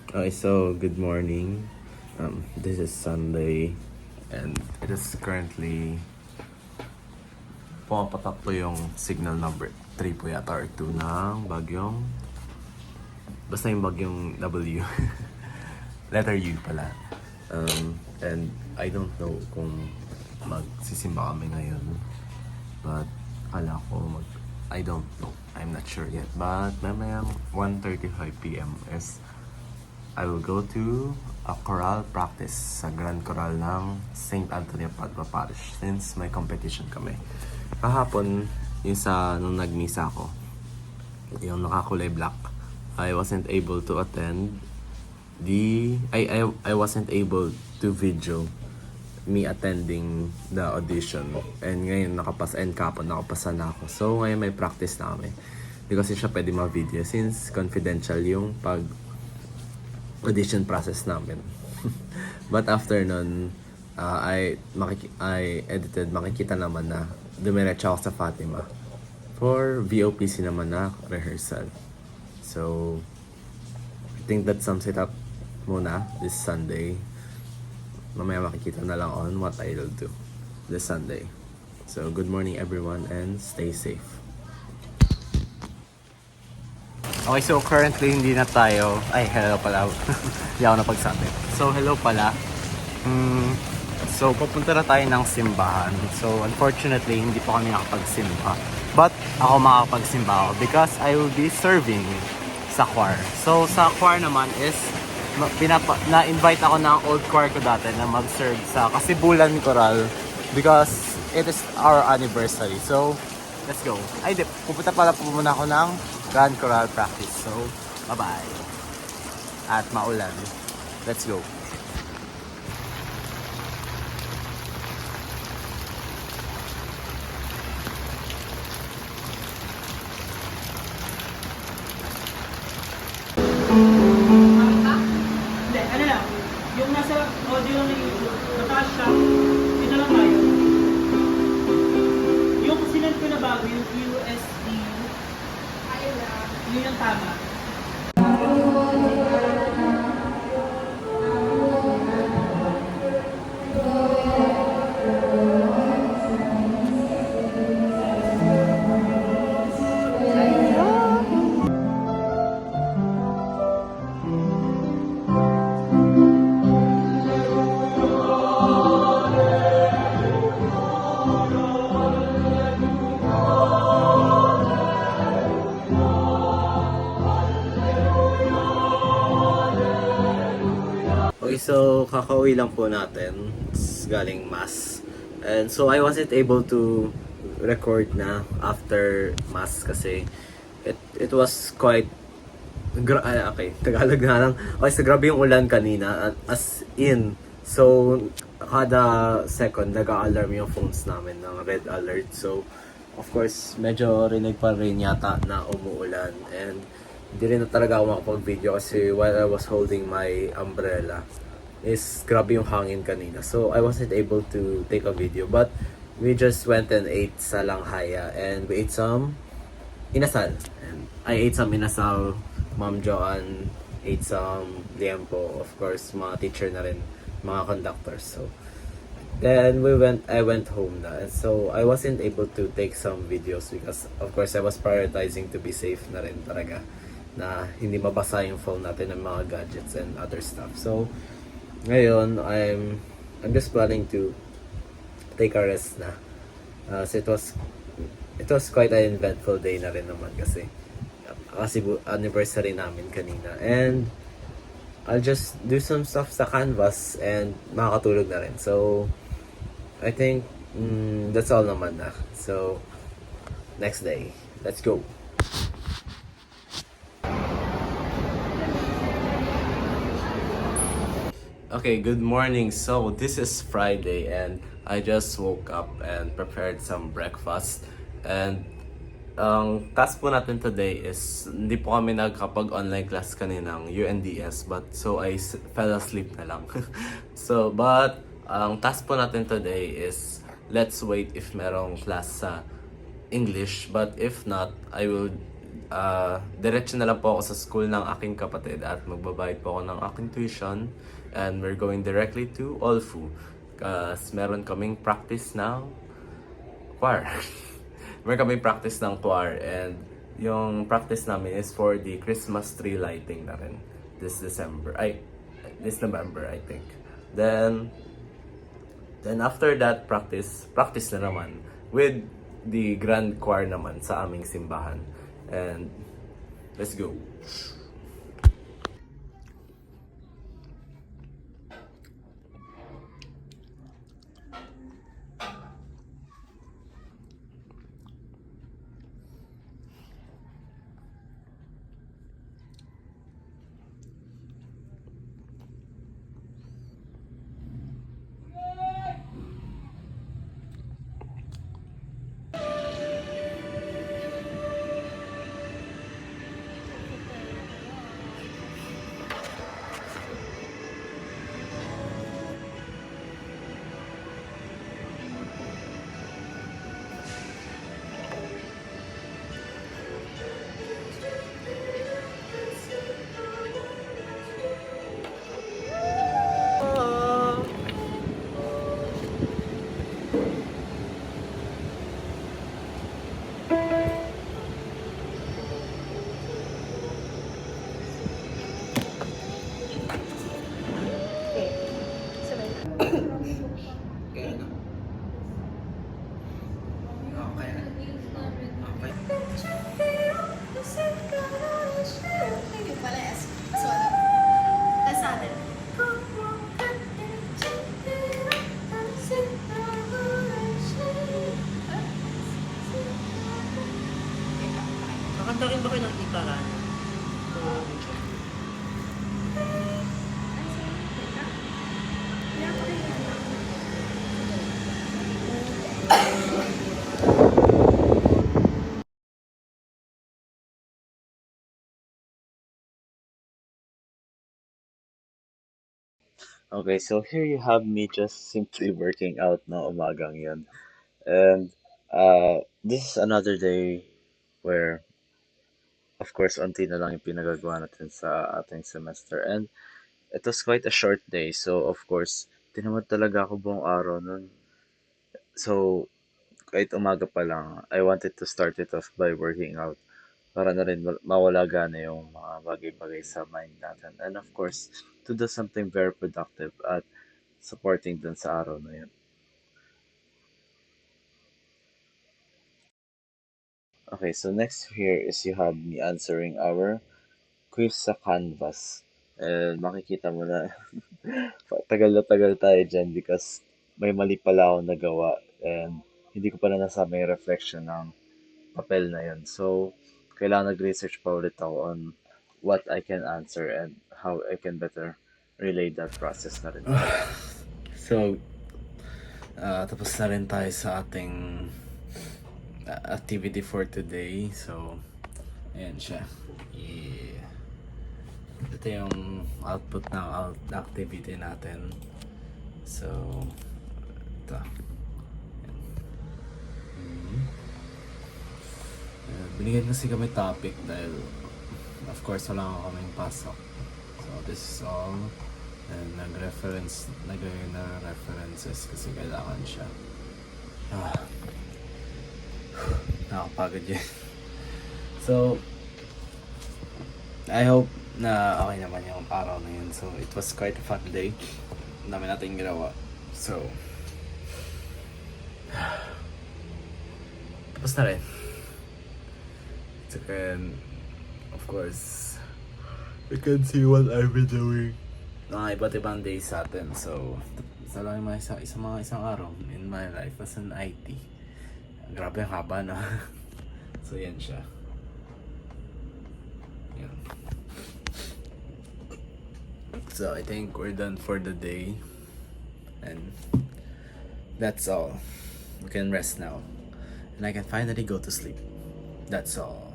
Okay, so good morning. This is Sunday and it is currently pumapatak po yung signal number 3 po yata or 2 ng bagyong basta yung bagyong W. Letter U pala. And I don't know kung magsisimba kami ngayon. But kala ko I don't know. I'm not sure yet. But mamayang 1:35 p.m. is I will go to a choral practice sa Grand Choral ng St. Anthony of Padua Parish since may competition kami. Kahapon, yung nung nagmisa ako, yung nakakulay black, I wasn't able to attend I wasn't able to video me attending the audition. And ngayon nakapasa na ako. So ngayon may practice na kami. Hindi kasi siya pwede ma-video since confidential yung audition process namin. But after nun, I edited, makikita naman na dumiretso ako sa Fatima for VOPC naman na rehearsal. So, I think that sums it up muna this Sunday. Mamaya makikita na lang on what I'll do this Sunday. So, good morning everyone and stay safe. Okay, so currently hindi na tayo... Ay, hello pala. Hindi ako napagsabi. So, hello pala. So, pupunta na tayo ng simbahan. So, unfortunately, hindi pa kami nakapagsimba. But, ako makakapagsimba ako because I will be serving sa choir. So, sa choir naman is na-invite ako ng old choir ko dati na mag-serve sa Kasibulan Choral because it is our anniversary. So, let's go. Ay, di. Pupunta pala po muna ako ng Grand Choral practice. So, bye-bye. At maulan. Let's go. Hindi, ano lang. Yung nasa audio lang ng YouTube, mataas siya. Yun na lang tayo. Yung sinend ko na bago, yung USB, yun yung tama. Okay, so kakauwi lang po natin galing mass. And so I wasn't able to record na after mass kasi it was quite okay, Tagalog na lang. Okay, so grabe yung ulan kanina as in. So kada second nag-a-alarm yung phones namin ng red alert. So of course, medyo rinig pa rin yata na umuulan and hindi rin na talaga ako makapag-video kasi while I was holding my umbrella is grabe yung hangin kanina. So I wasn't able to take a video but we just went and ate sa Langhaya and we ate some inasal. And I ate some inasal, Ma'am Joanne ate some liempo, of course mga teacher na rin, mga conductors. So then I went home na. And so I wasn't able to take some videos because of course I was prioritizing to be safe na rin talaga na hindi mabasa yung phone natin ng mga gadgets and other stuff. So ngayon I'm just planning to take a rest na. So it was quite an eventful day na rin naman kasi anniversary namin kanina. And I'll just do some stuff sa canvas and makakatulog na rin. So I think that's all naman na. So next day, let's go. Okay, good morning. So this is Friday and I just woke up and prepared some breakfast. And ang task po natin today is hindi po kami nagkapag-online class kaninang UNDS but so I fell asleep na lang. So but ang task po natin today is let's wait if merong class sa English, but if not, I will diretso na lang po ako sa school ng aking kapatid at magbabayad po ako ng aking tuition, and we're going directly to Olfu kasi meron kaming practice ng choir. Meron kaming practice ng choir, and yung practice namin is for the Christmas tree lighting na rin this November I think. Then after that practice na naman with the grand choir naman sa aming simbahan. And let's go. Hindi pala yes. Solo. Tapos natin. Nakanta rin ba kayo ng itaran? Okay, so here you have me just simply working out na umagang yun. And this is another day where, of course, unti na lang yung pinagagawa natin sa ating semester. And it was quite a short day. So, of course, tinamad talaga ako buong araw nun. So, kahit umaga pa lang, I wanted to start it off by working out para na rin mawala gana yung mga bagay-bagay sa mind natin. And of course, to do something very productive at supporting dun sa araw na yun. Okay, so next here is you have me answering our quiz sa Canvas. And makikita mo na tagal na tagal tayo dyan because may mali pala ako nagawa and hindi ko pala nasama yung reflection ng papel na yun. So, kailangan nag-research pa ulit ako on what I can answer and how I can better relay that process na rin. So, tapos na rin tayo sa ating activity for today. So, ayan siya. Yeah. Ito yung output ng activity natin. So, ito. Binigyan kasi kami topic dahil of course wala nga kaming pasok. So, this is all. And nag-references kasi kailangan siya. Nakapagod yun. So, I hope na okay naman yung araw na yun. So, it was quite a fun day. Ang dami natin ginawa. So, tapos na rin. So, can, of course, you can see what I've been doing. Mga iba't ibang days sa atin. So, isa lang yung isang araw in my life as an IT. Grabe ang haba na. So, yan siya. Yan. So, I think we're done for the day. And that's all. We can rest now. And I can finally go to sleep. That's all.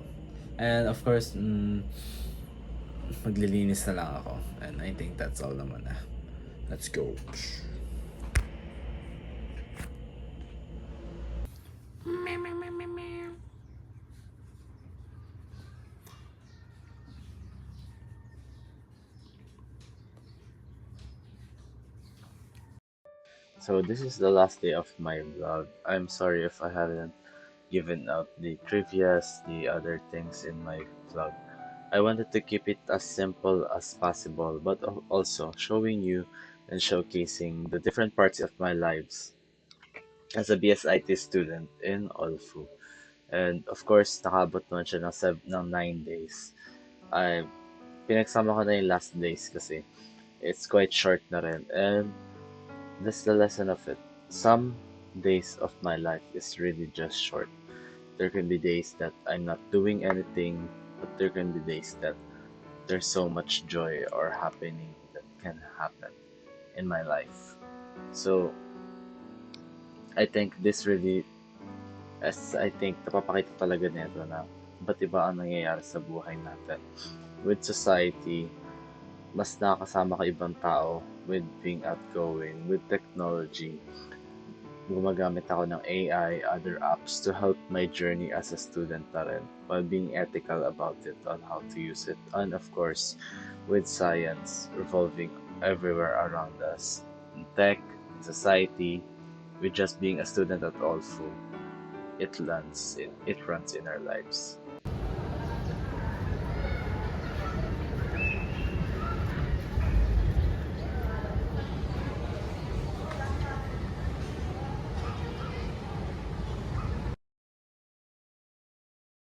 And of course, maglilinis na lang ako. And I think that's all naman na. Let's go. So this is the last day of my vlog. I'm sorry if I haven't given out the trivias, the other things in my vlog. I wanted to keep it as simple as possible, but also showing you and showcasing the different parts of my lives as a BSIT student in Olfu. And of course, nakabot naman siya ng 9 days. I pinagsama ko na yung last days kasi it's quite short na rin. And that's the lesson of it. Some days of my life is really just short. There can be days that I'm not doing anything, but there can be days that there's so much joy or happening that can happen in my life. So I think this really, as I think napapakita talaga nito na ba't iba ang nangyayari sa buhay natin. With society, mas nakakasama ka ibang tao with being outgoing, with technology. Gumagamit ako ng AI, other apps to help my journey as a student na rin, while being ethical about it on how to use it. And of course, with science revolving everywhere around us, in tech, in society, with just being a student at all full, it runs in our lives.